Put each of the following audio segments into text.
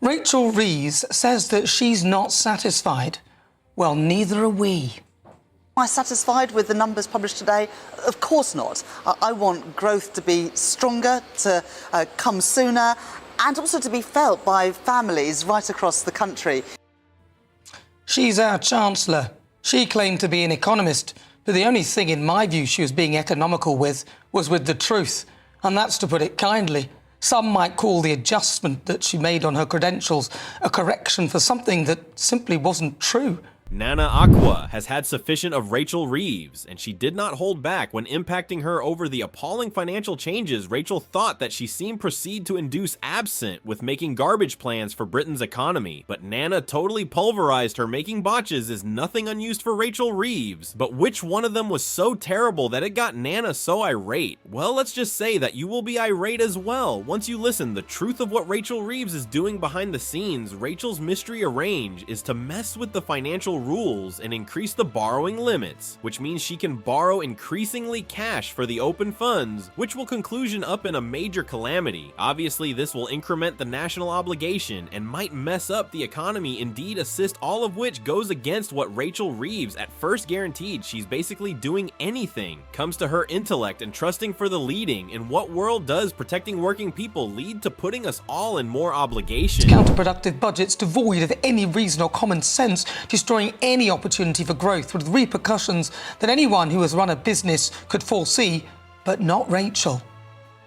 Rachel Reeves says that she's not satisfied. Well, neither are we. Am I satisfied with the numbers published today? Of course not. I want growth to be stronger, to come sooner, and also to be felt by families right across the country. She's our Chancellor. She claimed to be an economist, but the only thing in my view she was being economical with was with the truth. And that's to put it kindly. Some might call the adjustment that she made on her credentials a correction for something that simply wasn't true. Nana Akua has had sufficient of Rachel Reeves, and she did not hold back when impacting her over the appalling financial changes Rachel thought that she seemed proceed to induce absent with making garbage plans for Britain's economy. But Nana totally pulverized her making botches is nothing unused for Rachel Reeves. But which one of them was so terrible that it got Nana so irate? Well, let's just say that you will be irate as well once you listen the truth of what Rachel Reeves is doing behind the scenes. Rachel's mystery arrange is to mess with the financial rules and increase the borrowing limits, which means she can borrow increasingly cash for the open funds, which will conclusion up in a major calamity. Obviously, this will increment the national obligation and might mess up the economy, indeed assist, all of which goes against what Rachel Reeves at first guaranteed. She's basically doing anything. Comes to her intellect and trusting for the leading. In what world does protecting working people lead to putting us all in more obligation? Counterproductive budgets devoid of any reason or common sense, destroying any opportunity for growth with repercussions that anyone who has run a business could foresee, but not Rachel.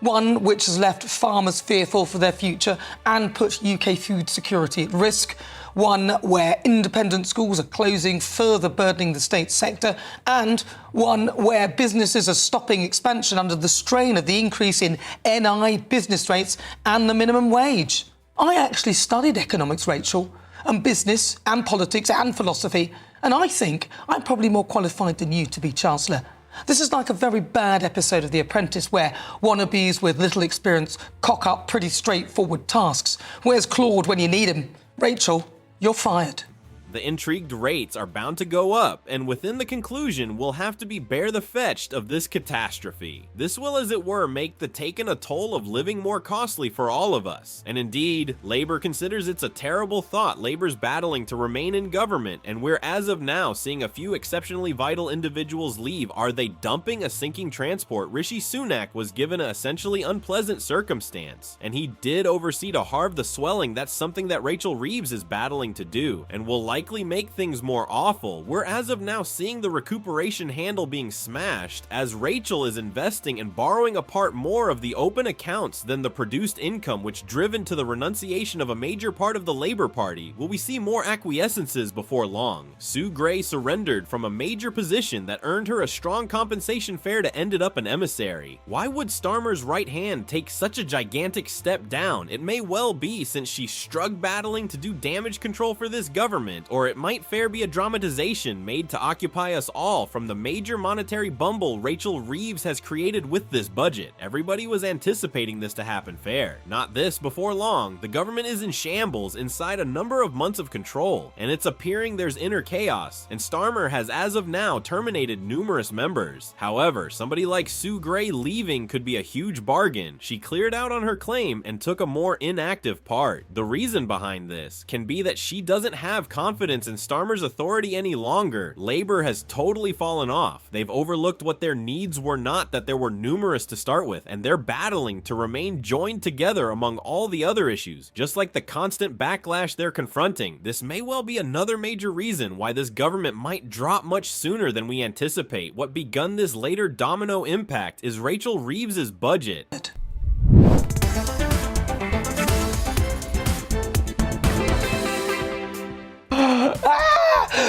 One which has left farmers fearful for their future and put UK food security at risk. One where independent schools are closing, further burdening the state sector. And one where businesses are stopping expansion under the strain of the increase in NI business rates and the minimum wage. I actually studied economics, Rachel, and business and politics and philosophy, and I think I'm probably more qualified than you to be Chancellor. This is like a very bad episode of The Apprentice where wannabes with little experience cock up pretty straightforward tasks. Where's Claude when you need him? Rachel, you're fired. The intrigued rates are bound to go up, and within the conclusion will have to be bear the fetched of this catastrophe. This will, as it were, make the taken a toll of living more costly for all of us. And indeed, Labour considers it's a terrible thought Labour's battling to remain in government, and we're as of now seeing a few exceptionally vital individuals leave. Are they dumping a sinking transport? Rishi Sunak was given an essentially unpleasant circumstance, and he did oversee to halve the swelling. That's something that Rachel Reeves is battling to do, and will likely make things more awful. We're as of now seeing the recuperation handle being smashed as Rachel is investing and borrowing apart more of the open accounts than the produced income, which driven to the renunciation of a major part of the Labour Party. Will we see more acquiescences before long? Sue Gray surrendered from a major position that earned her a strong compensation fare to ended up an emissary. Why would Starmer's right hand take such a gigantic step down? It may well be since she's strug battling to do damage control for this government, or it might fair be a dramatization made to occupy us all from the major monetary bumble Rachel Reeves has created with this budget. Everybody was anticipating this to happen fair. Not this before long. The government is in shambles inside a number of months of control, and it's appearing there's inner chaos, and Starmer has as of now terminated numerous members. However, somebody like Sue Gray leaving could be a huge bargain. She cleared out on her claim and took a more inactive part. The reason behind this can be that she doesn't have confidence in Starmer's authority any longer. Labour has totally fallen off. They've overlooked what their needs were, not that there were numerous to start with, and they're battling to remain joined together among all the other issues, just like the constant backlash they're confronting. This may well be another major reason why this government might drop much sooner than we anticipate. What begun this later domino impact is Rachel Reeves's budget.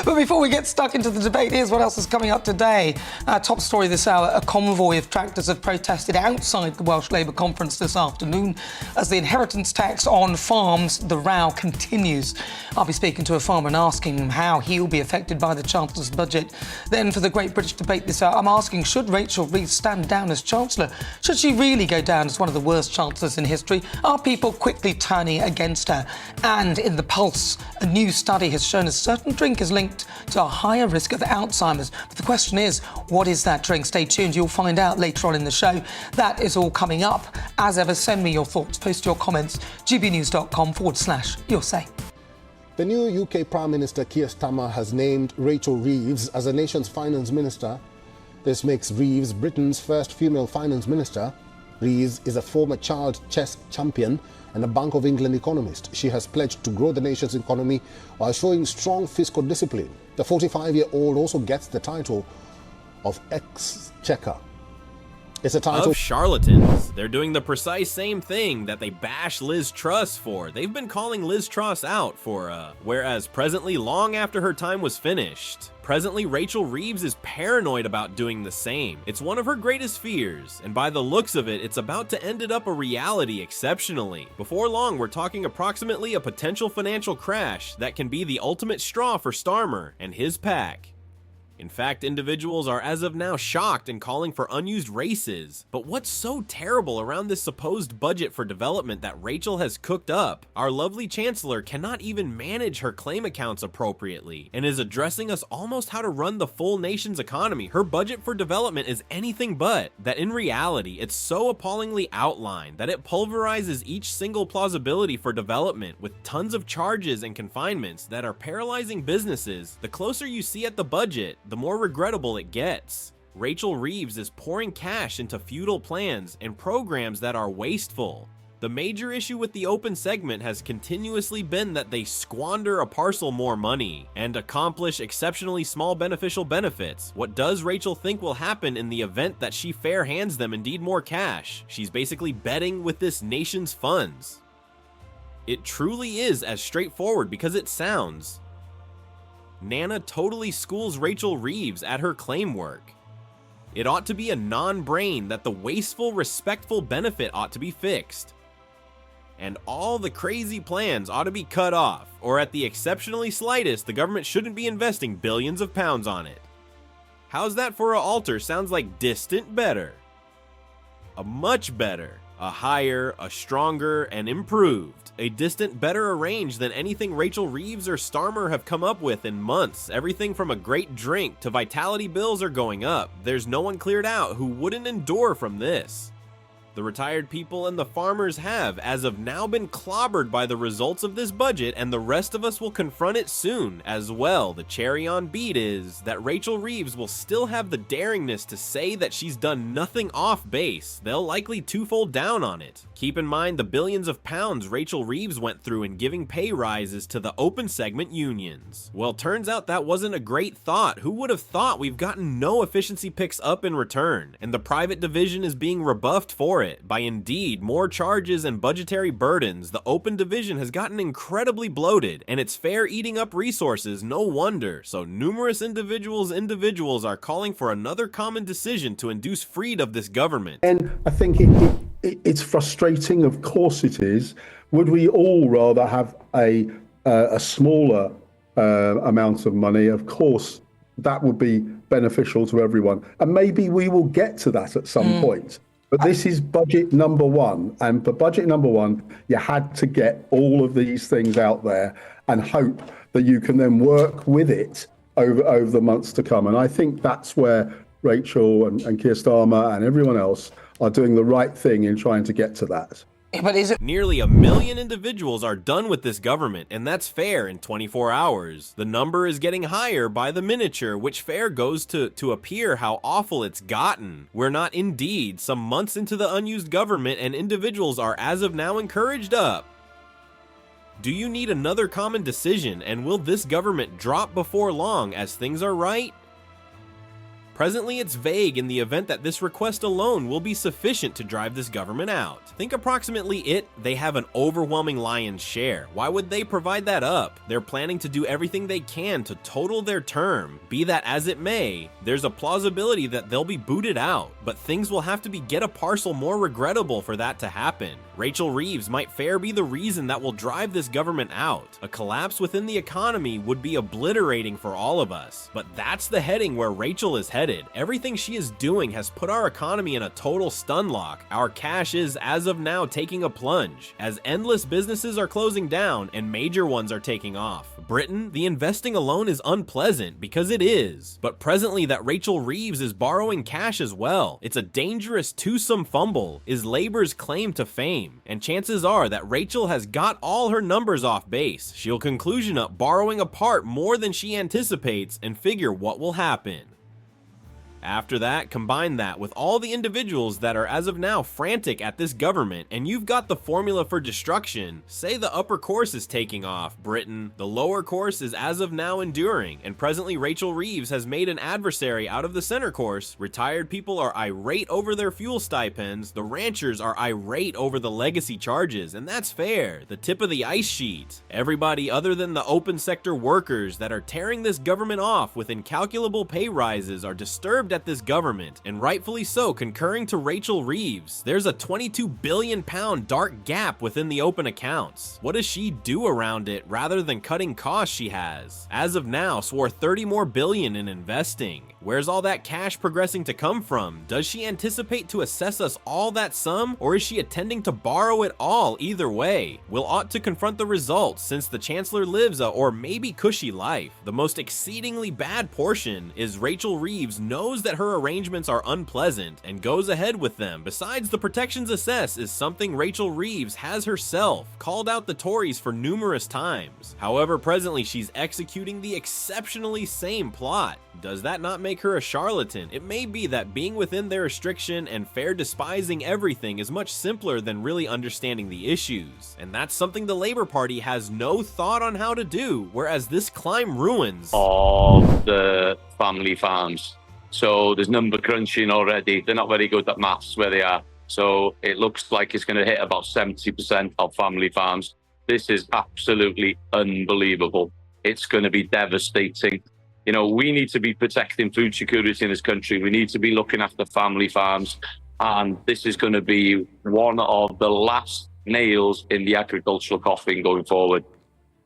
But before we get stuck into the debate, here's what else is coming up today. Top story this hour, a convoy of tractors have protested outside the Welsh Labour conference this afternoon as the inheritance tax on farms, the row continues. I'll be speaking to a farmer and asking him how he'll be affected by the Chancellor's budget. Then for the Great British Debate this hour, I'm asking, should Rachel Reeves stand down as Chancellor? Should she really go down as one of the worst Chancellors in history? Are people quickly turning against her? And in the Pulse, a new study has shown a certain drink is linked linked to a higher risk of Alzheimer's. But the question is, what is that drink? Stay tuned, you'll find out later on in the show. That is all coming up. As ever, send me your thoughts, post your comments, gbnews.com/your say. The new UK Prime Minister Keir Starmer has named Rachel Reeves as the nation's finance minister. This makes Reeves Britain's first female finance minister. Reeves is a former child chess champion and a Bank of England economist. She has pledged to grow the nation's economy while showing strong fiscal discipline. The 45-year-old also gets the title of Exchequer. It's a title of charlatans. They're doing the precise same thing that they bash Liz Truss for. They've been calling Liz Truss out for, whereas presently, long after her time was finished, presently Rachel Reeves is paranoid about doing the same. It's one of her greatest fears, and by the looks of it, it's about to end up a reality exceptionally. Before long, we're talking approximately a potential financial crash that can be the ultimate straw for Starmer and his pack. In fact, individuals are as of now shocked and calling for unused races. But what's so terrible around this supposed budget for development that Rachel has cooked up? Our lovely chancellor cannot even manage her claim accounts appropriately and is addressing us almost how to run the full nation's economy. Her budget for development is anything but. That in reality, it's so appallingly outlined that it pulverizes each single plausibility for development with tons of charges and confinements that are paralyzing businesses. The closer you see at the budget, the more regrettable it gets. Rachel Reeves is pouring cash into feudal plans and programs that are wasteful. The major issue with the open segment has continuously been that they squander a parcel more money and accomplish exceptionally small beneficial benefits. What does Rachel think will happen in the event that she fair hands them indeed more cash? She's basically betting with this nation's funds. It truly is as straightforward because it sounds. Nana totally schools Rachel Reeves at her claim work. It ought to be a non-brain that the wasteful, respectful benefit ought to be fixed. And all the crazy plans ought to be cut off, or at the exceptionally slightest, the government shouldn't be investing billions of pounds on it. How's that for a alter? Sounds like distant better. A much better. A higher, a stronger, and improved. A distant better arranged than anything Rachel Reeves or Starmer have come up with in months. Everything from a great drink to vitality bills are going up. There's no one cleared out who wouldn't endure from this. The retired people and the farmers have, as of now, been clobbered by the results of this budget, and the rest of us will confront it soon as well. The cherry on beat is that Rachel Reeves will still have the daringness to say that she's done nothing off base. They'll likely twofold down on it. Keep in mind the billions of pounds Rachel Reeves went through in giving pay rises to the open segment unions. Well, turns out that wasn't a great thought. Who would have thought? We've gotten no efficiency picks up in return, and the private division is being rebuffed for it by indeed more charges and budgetary burdens. The open division has gotten incredibly bloated, and it's fair eating up resources, no wonder. So numerous individuals are calling for another common decision to induce freed of this government. And I think it's frustrating, of course it is. Would we all rather have a smaller amount of money? Of course, that would be beneficial to everyone. And maybe we will get to that at some point. But this is budget number one. And for budget number one, you had to get all of these things out there and hope that you can then work with it over the months to come. And I think that's where Rachel and Keir Starmer and everyone else are doing the right thing in trying to get to that. But is it Nearly 1 million individuals are done with this government, and that's fair in 24 hours. The number is getting higher by the miniature, which fair goes to appear how awful it's gotten. We're not indeed some months into the unused government, and individuals are as of now encouraged up. Do you need another common decision, and will this government drop before long as things are right? Presently, it's vague in the event that this request alone will be sufficient to drive this government out. Think approximately they have an overwhelming lion's share. Why would they provide that up? They're planning to do everything they can to total their term. Be that as it may, there's a plausibility that they'll be booted out, but things will have to be get a parcel more regrettable for that to happen. Rachel Reeves might fair be the reason that will drive this government out. A collapse within the economy would be obliterating for all of us, but that's the heading where Rachel is headed. headed. Everything she is doing has put our economy in a total stun lock. Our cash is, as of now, taking a plunge, as endless businesses are closing down and major ones are taking off. Britain, the investing alone is unpleasant, because it is. But presently that Rachel Reeves is borrowing cash as well. It's a dangerous twosome fumble, is Labour's claim to fame. And chances are that Rachel has got all her numbers off base. She'll conclusion up borrowing apart more than she anticipates and figure what will happen. After that, combine that with all the individuals that are as of now frantic at this government, and you've got the formula for destruction. Say the upper course is taking off, Britain. The lower course is as of now enduring, and presently Rachel Reeves has made an adversary out of the center course. Retired people are irate over their fuel stipends. The ranchers are irate over the legacy charges, and that's fair. The tip of the ice sheet. Everybody other than the open sector workers that are tearing this government off with incalculable pay rises are disturbed at this government, and rightfully so, concurring to Rachel Reeves. There's a £22 billion dark gap within the open accounts. What does she do around it rather than cutting costs she has? As of now, swore 30 more billion in investing. Where's all that cash progressing to come from? Does she anticipate to assess us all that sum, or is she intending to borrow it all? Either way, we'll ought to confront the results, since the Chancellor lives a or maybe cushy life. The most exceedingly bad portion is Rachel Reeves knows that her arrangements are unpleasant and goes ahead with them. Besides, the protections assess is something Rachel Reeves has herself called out the Tories for numerous times. However, presently she's executing the exceptionally same plot. Does that not make her a charlatan? It may be that being within their restriction and fair despising everything is much simpler than really understanding the issues, and that's something the Labour Party has no thought on how to do, whereas this climb ruins of the family farms. So there's number crunching already. They're not very good at maths where they are. So it looks like it's going to hit about 70% of family farms. This is absolutely unbelievable. It's going to be devastating. You know, we need to be protecting food security in this country. We need to be looking after family farms. And this is going to be one of the last nails in the agricultural coffin going forward.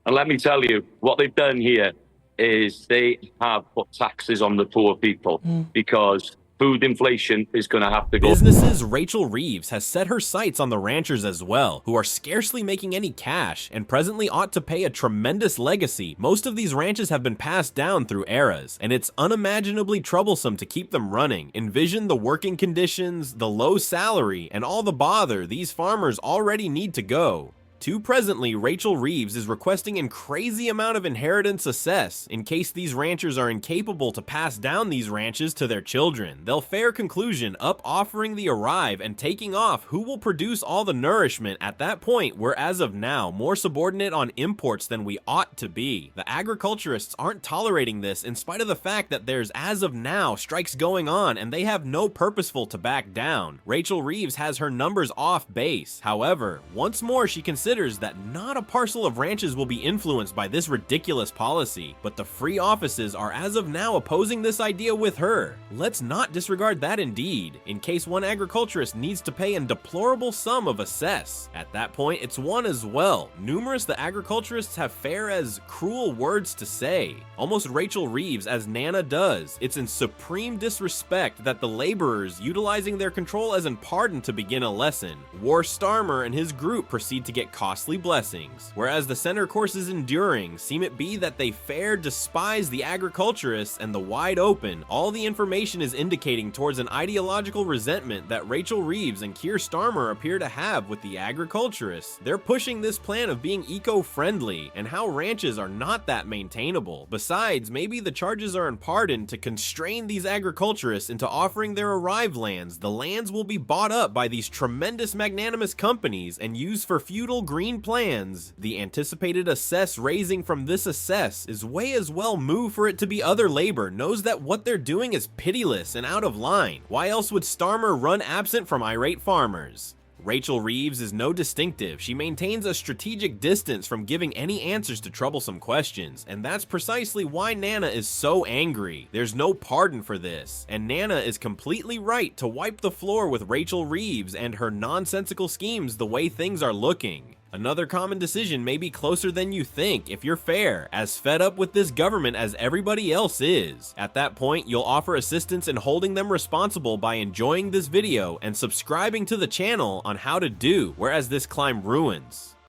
And let me tell you, what they've done here is they have put taxes on the poor people because food inflation is going to have to go. Businesses Rachel Reeves has set her sights on the ranchers as well, who are scarcely making any cash and presently ought to pay a tremendous legacy. Most of these ranches have been passed down through eras, and it's unimaginably troublesome to keep them running. Envision the working conditions, the low salary, and all the bother these farmers already need to go. Presently, Rachel Reeves is requesting a crazy amount of inheritance assess in case these ranchers are incapable to pass down these ranches to their children. They'll fair conclusion up offering the arrive and taking off who will produce all the nourishment. At that point, we're as of now more subordinate on imports than we ought to be. The agriculturists aren't tolerating this in spite of the fact that there's as of now strikes going on and they have no purposeful to back down. Rachel Reeves has her numbers off base. However, once more she considers that not a parcel of ranches will be influenced by this ridiculous policy, but the free offices are as of now opposing this idea with her. Let's not disregard that indeed, in case one agriculturist needs to pay a deplorable sum of assess. At that point, it's one as well. Numerous the agriculturists have fair as cruel words to say. Almost Rachel Reeves as Nana does. It's in supreme disrespect that the laborers utilizing their control as in pardon to begin a lesson. War Starmer and his group proceed to get costly blessings, whereas the center course is enduring. Seem it be that they fair despise the agriculturists and the wide open. All the information is indicating towards an ideological resentment that Rachel Reeves and Keir Starmer appear to have with the agriculturists. They're pushing this plan of being eco-friendly and how ranches are not that maintainable. Besides, maybe the charges are in pardon to constrain these agriculturists into offering their arrive lands. The lands will be bought up by these tremendous magnanimous companies and used for feudal green plans. The anticipated assess raising from this assess is way as well move for it to be other labor knows that what they're doing is pitiless and out of line. Why else would Starmer run absent from irate farmers? Rachel Reeves is no distinctive. She maintains a strategic distance from giving any answers to troublesome questions, and that's precisely why Nana is so angry. There's no pardon for this, and Nana is completely right to wipe the floor with Rachel Reeves and her nonsensical schemes the way things are looking. Another common decision may be closer than you think if you're fair, as fed up with this government as everybody else is. At that point, you'll offer assistance in holding them responsible by enjoying this video and subscribing to the channel on how to do, whereas this climb ruins.